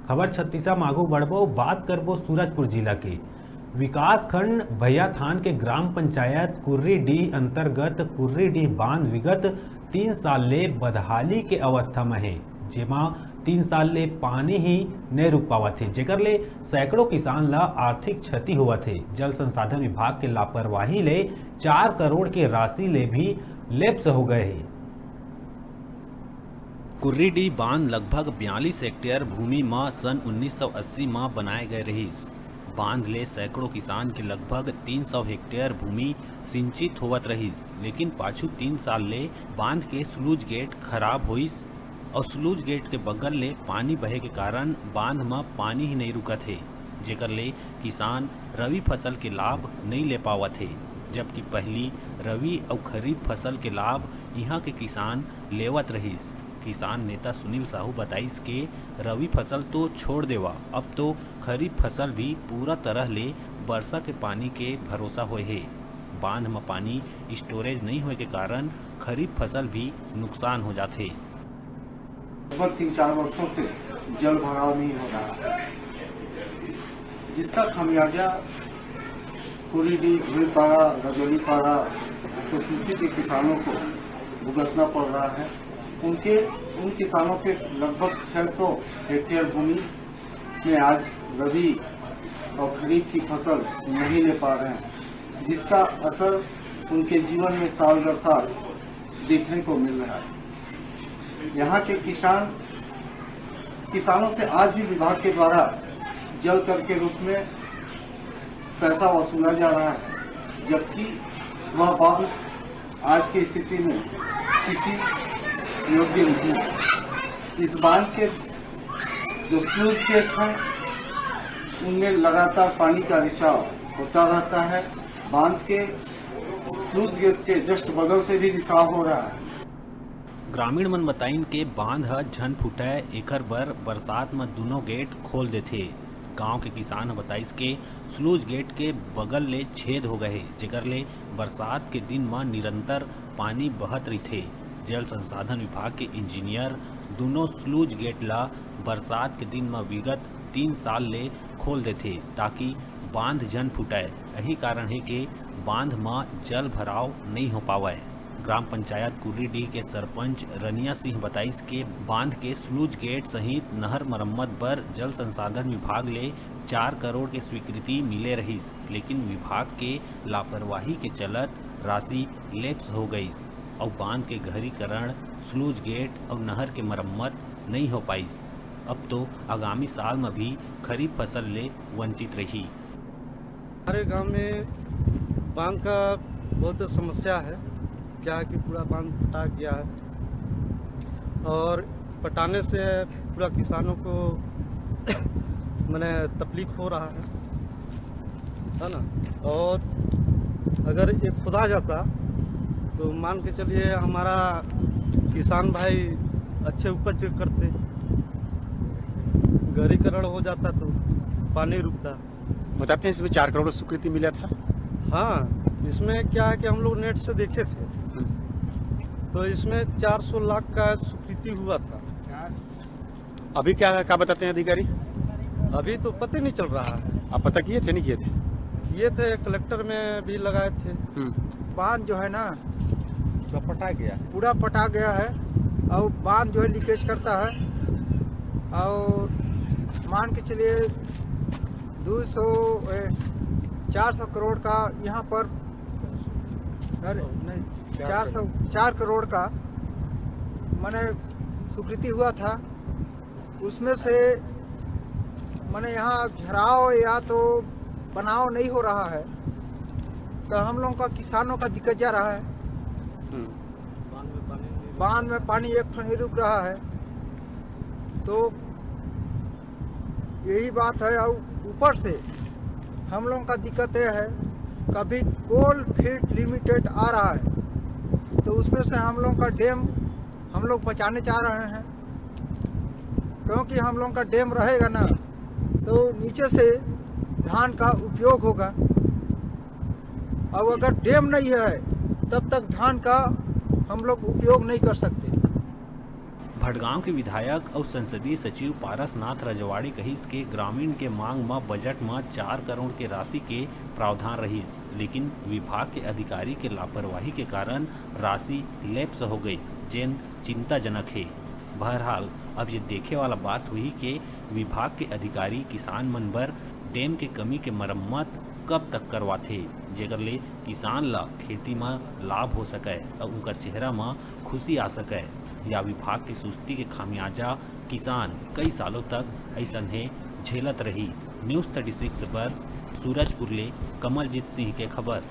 खबर छत्तीसा मागू बढ़बो बात करबो सूरजपुर जिला के विकास खंड भैयाथान के ग्राम पंचायत कुर्रीडीह अंतर्गत कुर्रीडीह बांध विगत 3 साल ले बदहाली के अवस्था में है, जेमा 3 साल ले पानी ही नहीं रुक पावत थे, जेकर ले सैकड़ों किसान ला आर्थिक क्षति हुआ थे। जल संसाधन विभाग के लापरवाही ले 4 करोड़ के राशि ले भी लेप्स हो गए हैं। कुर्रीडीह बांध लगभग 42 हेक्टेयर भूमि में सन 1980 में बनाए गए रहीस। बांध ले सैकड़ों किसान के लगभग 300 हेक्टेयर भूमि सिंचित होवत रहीस, लेकिन पाछू 3 साल ले बांध के स्लूज गेट खराब होइस और स्लूज गेट के बगल ले पानी बहे के कारण बांध में पानी ही नहीं रुकत है, जेकर ले किसान रबी फसल के लाभ नहीं ले पावत है, जबकि पहली रबी और खरीफ फसल के लाभ यहाँ के किसान लेवत रहीस। किसान नेता सुनील साहू बताइस के रबी फसल तो छोड़ देवा, अब तो खरीफ फसल भी पूरा तरह ले वर्षा के पानी के भरोसा होए है। बांध में पानी स्टोरेज नहीं होए के कारण खरीफ फसल भी नुकसान हो जाते। लगभग 3-4 वर्षों से जल भराव नहीं हो रहा है, जिसका खामियाजा कुर्रीडीह, भीलपाड़ा, रजौलीपाड़ा, कुशमुशी के किसानों को भुगतना पड़ रहा है। उन किसानों के लगभग 600 हेक्टेयर भूमि में आज रबी और खरीफ की फसल नहीं ले पा रहे हैं, जिसका असर उनके जीवन में साल दर साल देखने को मिल रहा है। यहाँ के किसानों से आज भी विभाग के द्वारा जल कर के रूप में पैसा वसूला जा रहा है, जबकि वह बांध आज की स्थिति में किसी योग्य नहीं है। इस बांध के जो स्लूज गेट हैं उनमें लगातार पानी का रिसाव होता रहता है। बांध के स्लूज गेट के जस्ट बगल से भी रिसाव हो रहा है। ग्रामीण मन बताइन के बांध ह झन फुटे एकर बर बरसात में दोनों गेट खोल देथे। गांव के किसान बताइस के स्लूज गेट के बगल ले छेद हो गए, जेकर ले बरसात के दिन में निरंतर पानी बहत रहीथे। जल संसाधन विभाग के इंजीनियर दोनों स्लूज गेट ला बरसात के दिन में विगत 3 साल ले खोल देथे ताकि बांध जन फुटाए। यही कारण है कि बांध में जल भराव नहीं हो पावे। ग्राम पंचायत कुर्रीडीह के सरपंच रनिया सिंह बताइस के बांध के स्लूज गेट सहित नहर मरम्मत पर जल संसाधन विभाग ले 4 करोड़ के स्वीकृति मिले रहीस, लेकिन विभाग के लापरवाही के चलत राशि लेप्स हो गई और बांध के गहरीकरण, स्लूज गेट और नहर के मरम्मत नहीं हो पाई। अब तो आगामी साल में भी खरीफ फसल ले वंचित रही। हमारे गांव में बांध का बहुत समस्या है। क्या है कि पूरा बांध पटा गया है और पटाने से पूरा किसानों को मैंने तकलीफ हो रहा है ना। और अगर ये खुदा जाता तो मान के चलिए हमारा किसान भाई अच्छे उपज करते, गहरीकरण हो जाता तो पानी रुकता। बताते हैं इसमें 4 करोड़ स्वीकृति मिला था। हाँ, इसमें क्या है कि हम लोग नेट से देखे थे तो इसमें 400 लाख का स्वीकृति हुआ था। अभी क्या बताते हैं अधिकारी? अभी तो पता नहीं चल रहा है। आप पता किए थे नहीं किए थे? किए थे, कलेक्टर में भी लगाए थे। बांध जो है ना पूरा पटा गया है और बांध जो है लीकेज करता है और मान के चलिए 400 करोड़ का यहाँ पर 4 करोड़ का मैंने स्वीकृति हुआ था। उसमें से मैंने यहाँ झराव या तो बनाव नहीं हो रहा है, तो हम लोगों का किसानों का दिक्कत जा रहा है। बांध में पानी एक फुट नहीं रुक रहा है, तो यही बात है। और ऊपर से हम लोगों का दिक्कत यह है, कभी कोल फील्ड लिमिटेड आ रहा है तो उसमें से हम लोगों का डैम हम लोग बचाने चाह रहे हैं, क्योंकि हम लोगों का डैम रहेगा ना तो नीचे से धान का उपयोग होगा, और अगर डैम नहीं है तब तक धान का हम लोग उपयोग नहीं कर सकते। भटगांव के विधायक और संसदीय सचिव पारसनाथ रजवाड़ी कहिस के ग्रामीण के मांग में बजट में 4 करोड़ के राशि के प्रावधान रहिस, लेकिन विभाग के अधिकारी के लापरवाही के कारण राशि लैप्स हो गई, जेन चिंताजनक है। बहरहाल अब ये देखे वाला बात हुई कि विभाग के अधिकारी किसान मन बर डैम के कमी के मरम्मत कब तक करवाथे, जेकर ले किसान ला खेती में लाभ हो सके और उनकर चेहरा में खुशी आ सके, या विभाग की सुस्ती के खामियाजा किसान कई सालों तक ऐसन है झेलत रही। न्यूज़ 36 पर सूरजपुर ले कमलजीत सिंह के खबर।